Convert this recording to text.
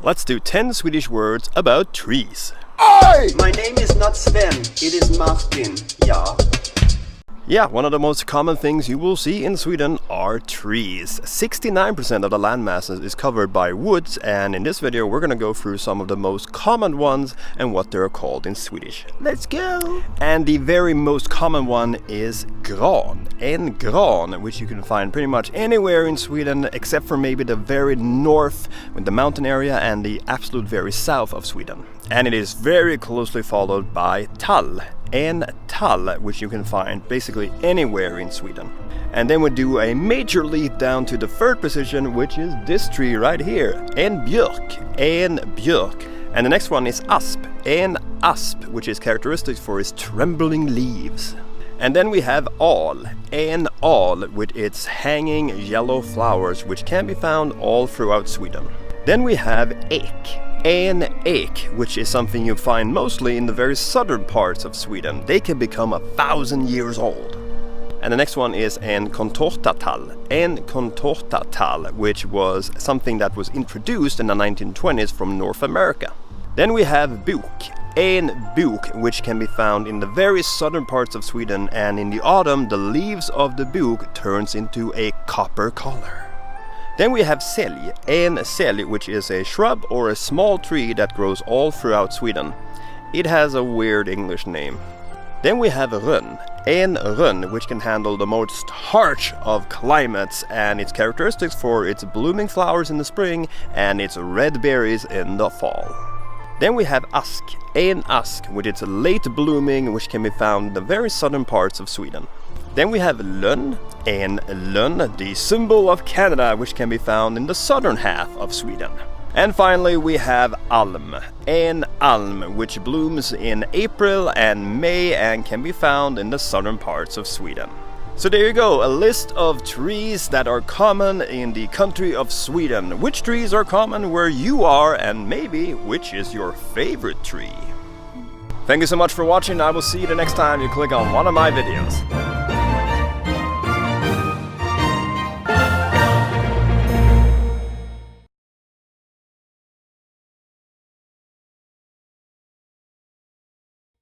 Let's do 10 Swedish words about trees. Oi! My name is not Sven, it is Martin, ja. Yeah, one of the most common things you will see in Sweden are trees. 69% of the landmass is covered by woods, and in this video we're gonna go through some of the most common ones and what they're called in Swedish. Let's go! And the very most common one is gran. En gran, which you can find pretty much anywhere in Sweden except for maybe the very north with the mountain area and the absolute very south of Sweden. And it is very closely followed by tall. En tall, which you can find basically anywhere in Sweden. And then we do a major leap down to the third position, which is this tree right here, en Björk, en Björk. And the next one is asp, en asp, which is characteristic for its trembling leaves. And then we have all, en all, with its hanging yellow flowers, which can be found all throughout Sweden. Then we have ek. En ek, which is something you find mostly in the very southern parts of Sweden. They can become 1,000 years old. And the next one is en contortatall. En contortatall, which was something that was introduced in the 1920s from North America. Then we have bok. En bok, which can be found in the very southern parts of Sweden, and in the autumn the leaves of the bok turns into a copper color. Then we have Sälg, en Sälg, which is a shrub or a small tree that grows all throughout Sweden. It has a weird English name. Then we have Rönn, en Rönn, which can handle the most harsh of climates, and its characteristics for its blooming flowers in the spring and its red berries in the fall. Then we have ask, en ask, with its late blooming, which can be found in the very southern parts of Sweden. Then we have lönn, en lönn, the symbol of Canada, which can be found in the southern half of Sweden. And finally we have alm, en alm, which blooms in April and May and can be found in the southern parts of Sweden. So there you go, a list of trees that are common in the country of Sweden. Which trees are common where you are, and maybe which is your favorite tree? Thank you so much for watching. I will see you the next time you click on one of my videos.